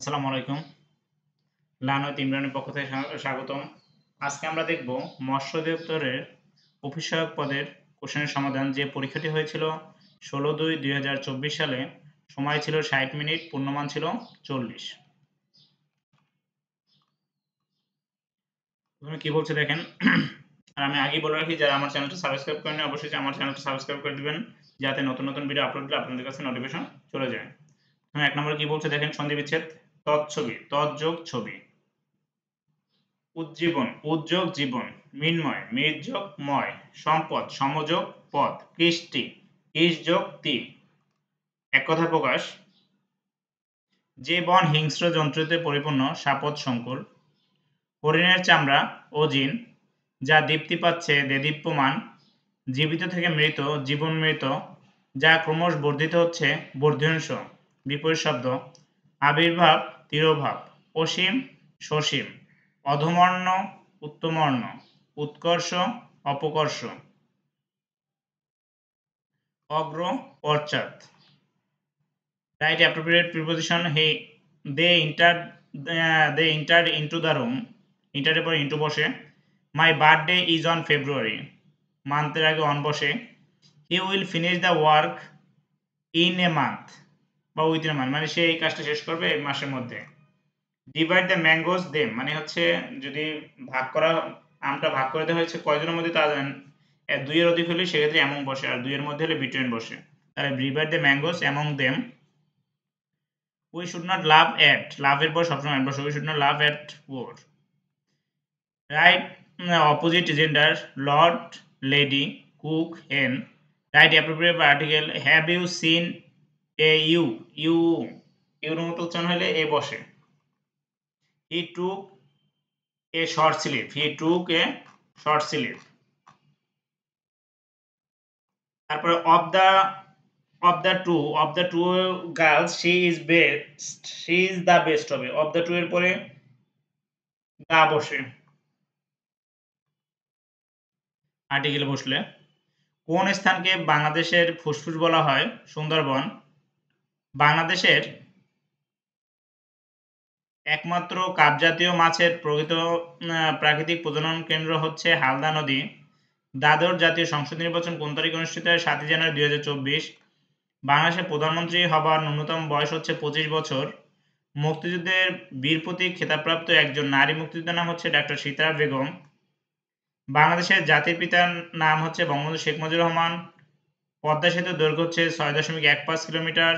আসসালামু আলাইকুম। Learn with ইমরানের পক্ষ থেকে স্বাগতম। আজকে আমরা দেখব মৎস্য অধিদপ্তরের অফিস সহায়ক পদের কোশ্চেনের সমাধান। যে পরীক্ষাটি হয়েছিল ১৬/২/২০২৪ সালে। সময় ছিল ৬০ মিনিট, পূর্ণমান ছিল ৪০। প্রথমে কি বলছে দেখেন। আর আমি আগেই বলে রাখি, যারা আমার চ্যানেলটা সাবস্ক্রাইব করেনি অবশ্যই আমার চ্যানেলটা সাবস্ক্রাইব করে দিবেন, যাতে নতুন নতুন ভিডিও আপলোড দিলে আপনাদের কাছে নোটিফিকেশন চলে যায়। এক নম্বরে কি বলছে দেখেন, সন্ধি বিচ্ছেদ। তৎছবি, তৎযোগ ছবি। উজ্জীবন, উদ্যোগ জীবন। মৃন্ময়, মৃৎযোগ ময়। সম্পদ, সমযোগ পদ। কৃষ্টি, কৃষযোগ তি। এক কথায় প্রকাশ, যে বন হিংস্র জন্তুতে পরিপূর্ণ সাপদ সংকুল। হরিণের চামড়া অজিন, যা দীপ্তি পাচ্ছে দেদীপ্যমান। জীবিত থেকে মৃত, জীবন মৃত, যা ক্রমশ বর্ধিত হচ্ছে বর্ধিষ্ণু। বিপরীত শব্দ। আবির্ভাব, তিরোভাব। অসীম, সসীম। অধমর্ণ, উত্তমর্ণ। উৎকর্ষ, অপকর্ষ। অগ্র, পশ্চাৎ। Write appropriate preposition. They entered into the room. Entered এর পরে into বসে। My birthday is on February. মান্থের আগে on বসে। He will finish the work in a month বা within a month, মানে সে এই কাজটা শেষ করবে এই মাসের মধ্যে। ডিভাইড দ্য ম্যাঙ্গোস দেম, মানে হচ্ছে যদি আমটা ভাগ করে দেওয়া হয়েছে কয়জনের মধ্যে তা জানেন। 2 এর অধিক হলে সেক্ষেত্রে অ্যামং বসে, আর 2 এর মধ্যে হলে বিটুইন বসে। তাহলে divide the mangoes among them. We should not love at, লাভের পর সবসময় অ্যাট বসে। We should not love at ওর। Write opposite gender, lord, lady, cook, hen. Write appropriate article. Have you seen a U, ইউর মতো উচ্চারণ হলে এ বসে। হি টুক a short sleeve. He took a short sleeve. তারপরে of the two girls she is the best হবে। of the two এর পরে দা বসে আর্টিকেল বসলে। কোন স্থানকে বাংলাদেশের ফুসফুস বলা হয়? সুন্দরবন। বাংলাদেশের একমাত্র কাপজাতীয় মাছের প্রকৃত প্রাকৃতিক প্রজনন কেন্দ্র হচ্ছে হালদা নদী। দ্বাদশ জাতীয় সংসদ নির্বাচন কোন তারিখে অনুষ্ঠিত হয়? ৭ জানুয়ারি ২০২৪। বাংলাদেশের প্রধানমন্ত্রী হবার ন্যূনতম বয়স হচ্ছে ২৫ বছর। মুক্তিযুদ্ধের বীর প্রতীক খেতাবপ্রাপ্ত একজন নারী মুক্তিযোদ্ধার নাম হচ্ছে ডাক্তার সীতারা বেগম। বাংলাদেশের জাতির পিতার নাম হচ্ছে বঙ্গবন্ধু শেখ মুজিবুর রহমান। পদ্মা সেতুর দৈর্ঘ্য হচ্ছে ৬.১৫ কিলোমিটার।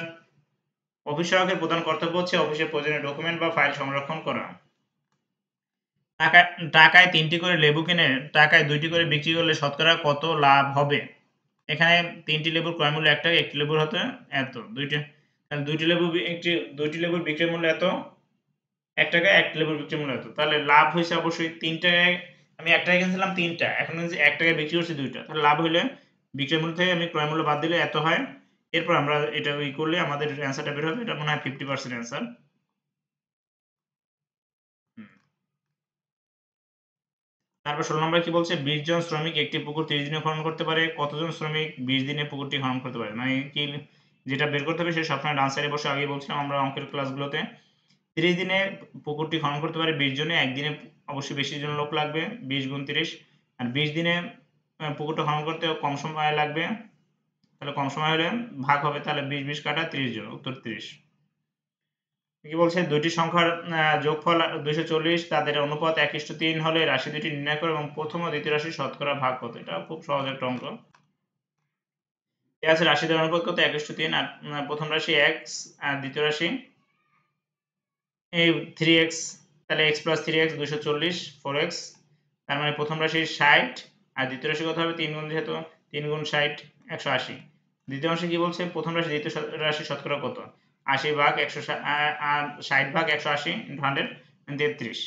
অফিস সহায়কের প্রধান কর্তব্য হচ্ছে অফিসের প্রয়োজনীয় ডকুমেন্ট বা ফাইল সংরক্ষণ করা। টাকায় ৩টি করে লেবু কিনে টাকায় ২টি করে বিক্রি করলে শতকরা কত লাভ হবে? এখানে 3টি লেবুর ক্রয় মূল্য ১ টাকা, একটি লেবুর হতে এত। তাহলে 2টি লেবুর বিক্রয় মূল্য এত ১ টাকা, একটি লেবুর বিক্রয় মূল্য এত। তাহলে লাভ হয়েছে অবশ্যই ৩ টাকায়। আমি ১ টাকায় কিনছিলাম ৩টা, এখন ১ টাকায় বিক্রি করছি 2টা। তাহলে লাভ হইলে বিক্রয় মূল্য থেকে আমি ক্রয় মূল্য বাদ দিলে এত হয়। এরপর আমরা এটা করলে আমাদের অ্যান্সারটা বের হবে। এটা মনে হয় 50% অ্যান্সার। তারপর 16 নম্বরে কি বলছে? 20 জন শ্রমিক একটি পুকুর 30 দিনে খনন করতে পারে। কতজন শ্রমিক 20 দিনে পুকুরটি খনন করতে পারে? মানে কি, যেটা বের করতে হবে সে সবসময় ডান সাইডে বসে। আগেই বলছিলাম আমরা অঙ্কের ক্লাসগুলোতে। 30 দিনে পুকুরটি খনন করতে পারে 20 জনে। একদিনে অবশ্যই বেশি জন লোক লাগবে, 20 গুণ 30। আর 20 দিনে পুকুরটা খনন করতে কম সময় লাগবে। তাহলে কম সময় হলে ভাগ হবে, তাহলে 20 কাটা 30 জন, উত্তর 30। কি বলছে? দুইটি সংখ্যার যোগফল 240, তাদের অনুপাত 1:3 হলে রাশি দুটি নির্ণয় করো এবং প্রথম ও দ্বিতীয় রাশির শতকরা ভাগ কত? এটা খুব সহজ একটা অঙ্ক। আছে রাশিদের অনুপাত কত? 1:3। আর প্রথম রাশি x আর দ্বিতীয় রাশি এই 3x। তাহলে x + 3x 240, 4x। তার মানে প্রথম রাশি 60 আর দ্বিতীয় রাশি কত হবে? 3 গুণ, যেহেতু 3 গুণ 60 180। দ্বিতীয় অংশে কি বলছে? প্রথম রাশি দ্বিতীয় রাশি শতকরা কত? 80 ভাগ 160 আর 60 ভাগ 180 × 100 33।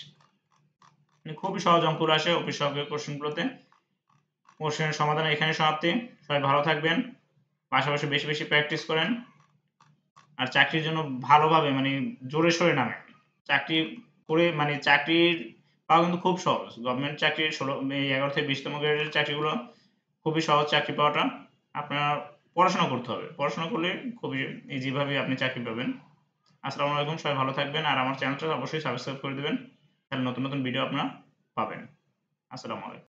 খুবই সহজ অঙ্কগুলো আসে অফিস সহকারী কোশ্চেনগুলোতে। কোশ্চেনের সমাধান এখানে সমাপ্তি। সবাই ভালো থাকবেন, পাশাপাশি বেশি বেশি প্র্যাকটিস করেন। আর চাকরির জন্য ভালোভাবে মানে জোরে সোরে নামেন। চাকরি করে মানে চাকরির পাওয়া কিন্তু খুব সহজ। গভর্নমেন্ট চাকরির 11 থেকে 20তম গ্রেডের চাকরিগুলো খুবই সহজ চাকরি পাওয়াটা। আপনার পড়াশোনা করতে হবে। পড়াশোনা করলে খুবই ইজিভাবে আপনি চাকরি পাবেন। আসসালামু আলাইকুম, সবাই ভালো থাকবেন আর আমার চ্যানেলটা অবশ্যই সাবস্ক্রাইব করে দিবেন, তাহলে নতুন নতুন ভিডিও আপনারা পাবেন। আসসালামু আলাইকুম।